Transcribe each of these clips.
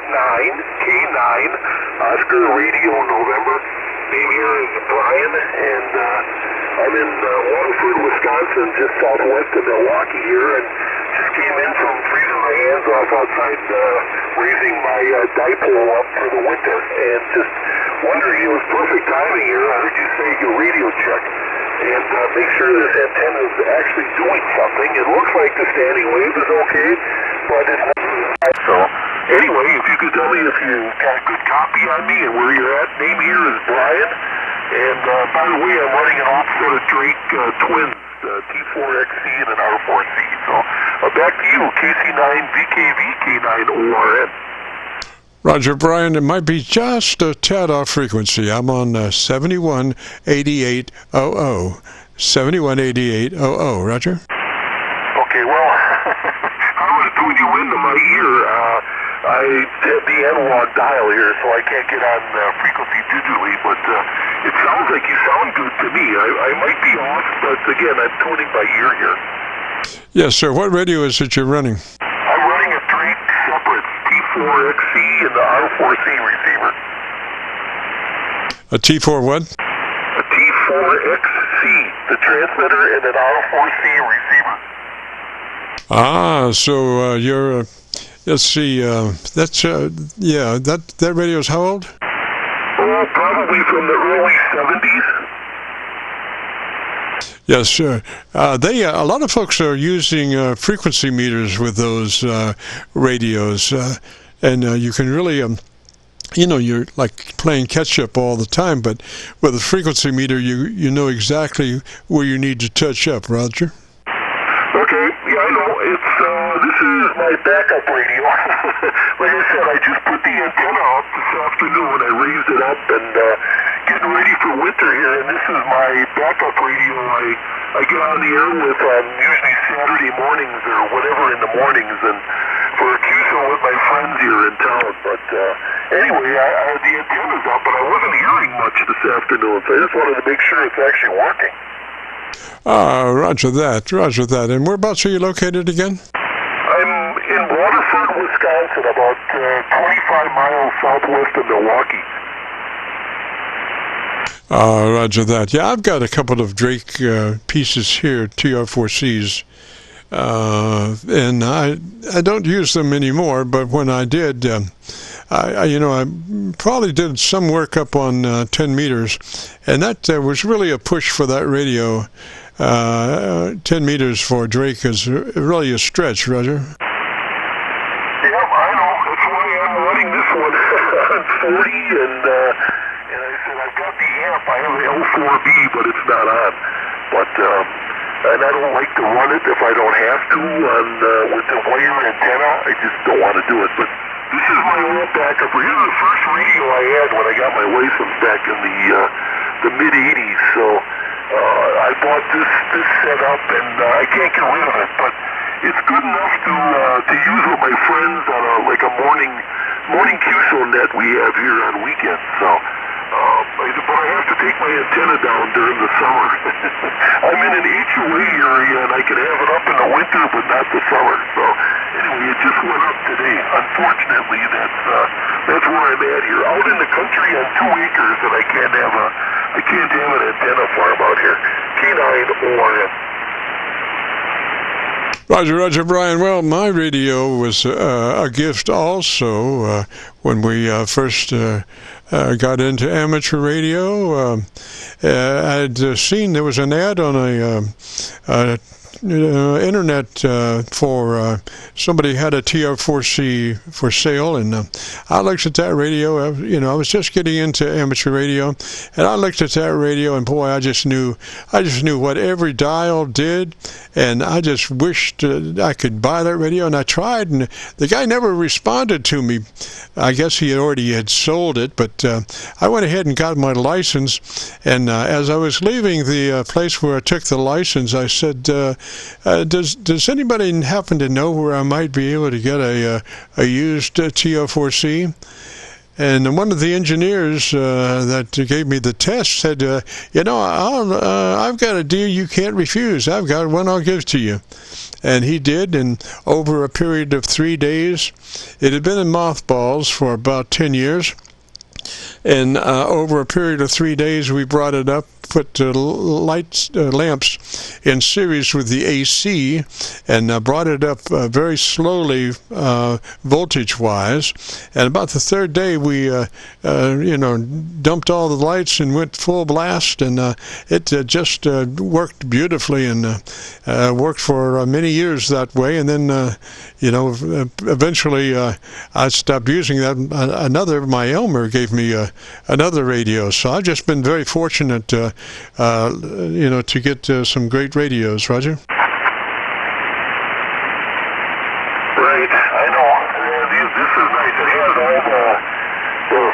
KC9K9 Oscar Radio November. Name here is Brian, and I'm in Waterford, Wisconsin, just southwest of Milwaukee here, and just came in from freezing my hands off outside raising my dipole up for the winter, and just wondering, it was perfect timing here. I heard you say your radio check, and make sure this antenna is actually doing something. It looks like the standing wave is okay, but it's not. So anyway, if you could tell me if you got a good copy on me and where you're at. Name here is Brian, and by the way, I'm running an old set of Drake twins, T4XC and an R4C. So back to you, KC9VKV, K9ORN. Roger, Brian, it might be just a tad off frequency. I'm on 718800. 718800, Roger? Okay, well, I was doing you into my ear. I had the analog dial here, so I can't get on frequency digitally, but it sounds like you sound good to me. I might be off, but again, I'm tuning by ear here. Yes, sir. What radio is it you're running? I'm running a Drake separate T4XC and the R4C receiver. A T4 what? A T4XC, the transmitter, and an R4C receiver. Ah, so you're, let's see, that's, yeah, that radio's how old? Oh, probably from the early 70s. Yes, sir. A lot of folks are using frequency meters with those radios, and you can really, you know, you're like playing catch-up all the time, but with a frequency meter, you know exactly where you need to touch up, Roger. Okay, yeah, I know. It's this is my backup radio. Like I said, I just put the antenna up this afternoon. I raised it up and getting ready for winter here, and this is my backup radio. I get on the air with usually Saturday mornings or whatever in the mornings, and for a Qso with my friends here in town. But anyway, the antenna's up, but I wasn't hearing much this afternoon, so I just wanted to make sure it's actually working. Roger that, Roger that. And whereabouts are you located again? I'm in Waterford, Wisconsin, about 25 miles southwest of Milwaukee. Roger that. Yeah, I've got a couple of Drake pieces here, TR4Cs, and I don't use them anymore, but when I did, I probably did some work up on 10 meters, and that was really a push for that radio. 10 meters for Drake is really a stretch, Roger. Yep, I know. That's why I'm running this one on 40, and I said I've got the amp. I have an L4B, but it's not on. But and I don't like to run it if I don't have to on with the wire antenna. I just don't want to do it. But this is my old backup. This is the first radio I had when I got my license back in the mid '80s. So I bought this setup, and I can't get rid of it. But it's good enough to use with my friends on like a morning Qso net we have here on weekends. So. But I have to take my antenna down during the summer. I'm in an HOA area, and I can have it up in the winter, but not the summer. So anyway, it just went up today. Unfortunately, that's where I'm at here, out in the country on 2 acres, and I can't have an antenna farm out here. K9ORN. Roger, Brian. Well, my radio was a gift also when we first got into amateur radio. I'd seen there was an ad on a internet for somebody had a TR4C for sale, and I looked at that radio. I was just getting into amateur radio, and I looked at that radio, and boy, I just knew what every dial did, and I just wished I could buy that radio. And I tried, and the guy never responded to me. I guess he already had sold it, but I went ahead and got my license, and as I was leaving the place where I took the license, I said, does anybody happen to know where I might be able to get a used TR4C? And one of the engineers that gave me the test said, I've got a deal you can't refuse. I've got one I'll give to you. And he did, and over a period of 3 days, it had been in mothballs for about 10 years, and over a period of 3 days, we brought it up, put lamps in series with the AC, and brought it up very slowly voltage-wise. And about the third day, we dumped all the lights and went full blast, and it just worked beautifully, and worked for many years that way. And then eventually I stopped using that. My Elmer gave me another radio, so I've just been very fortunate to get some great radios. Roger? Right, I know. This is nice. It has all the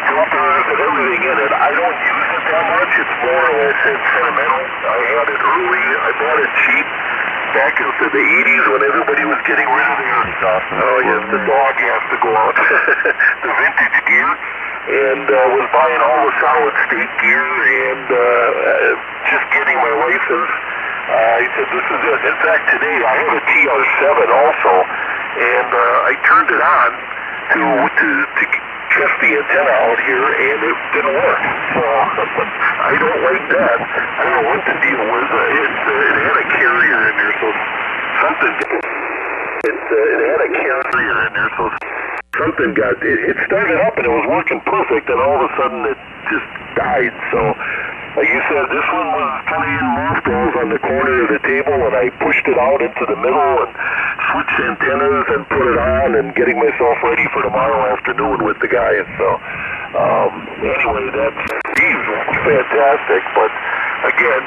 filters and everything in it. I don't use it that much. It's more or less sentimental. I had it early. I bought it cheap back into the 80s when everybody was getting rid of their stuff. Oh, yes, the dog has to go out. The vintage gear. And was buying all the solid state gear and just getting my license. He said, this is it. In fact, today I have a TR7 also, and I turned it on to test the antenna out here, and it didn't work. So I don't like that. I don't know what the deal was. It had a carrier in there, so something. It had a carrier in there, so something got. It started up and it was working perfect, and all of a sudden it just died. So, like you said, this one was playing mothballs on the corner of the table, and I pushed it out into the middle and switched antennas and put it on, and getting myself ready for tomorrow afternoon with the guys. So, anyway, these were fantastic. But again,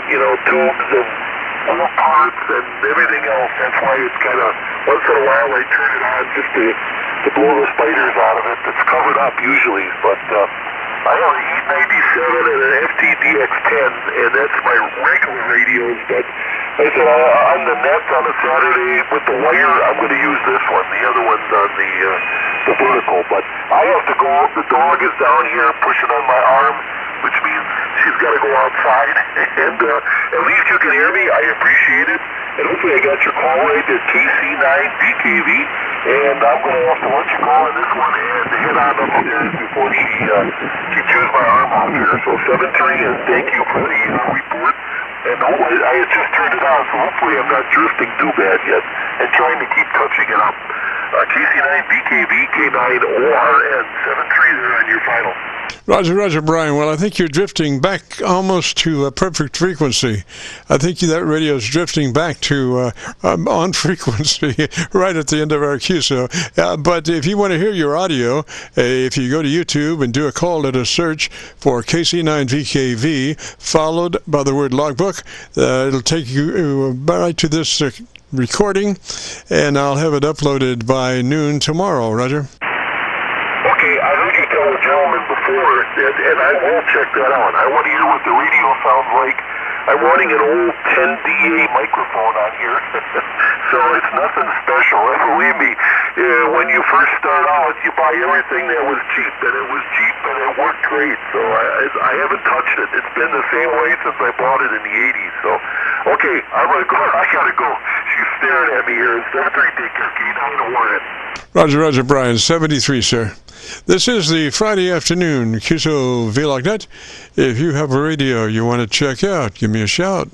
tubes and all parts and everything else. That's why it's kind of once in a while I turn it on just to blow the spiders out of it. It's covered up usually, but I have an E97 and an FTDX10, and that's my regular radios. But I said on the net on a Saturday with the wire, I'm going to use this one. The other one's on the vertical. But I have to go. The dog is down here pushing on my arm, which means she's got to go outside. And at least you can hear me. I appreciate it. And hopefully I got your call right. It's KC9VKV. And I'm going to have to let you go on this one and head on upstairs before she chews my arm off here. So 7-3, and thank you for the report. And hopefully, I had just turned it on, so hopefully I'm not drifting too bad yet, and trying to keep touching it up. KC9VKV, K9ORN, 7-3 there on your final. Roger, Brian. Well, I think you're drifting back almost to a perfect frequency. I think that radio is drifting back to on frequency right at the end of our Qso. But if you want to hear your audio, if you go to YouTube and do a call, let us search for KC9VKV, followed by the word logbook. It'll take you right to this recording, and I'll have it uploaded by noon tomorrow. Roger. Okay, I heard you tell a gentleman before, and I will check that out. I want to hear what the radio sounds like. I'm running an old 10DA microphone on here, so it's nothing special. And believe me, when you first start out, you buy everything that was cheap, and it was cheap, and it worked great. So I haven't touched it. It's been the same way since I bought it in the 80s. So, okay, I'm going to go. I got to go. She's staring at me here. It's 7-3, take care. K9Orn. Roger, Brian, 73, sir. This is the Friday afternoon Qso-Vlog Net. If you have a radio you want to check out, give me a shout.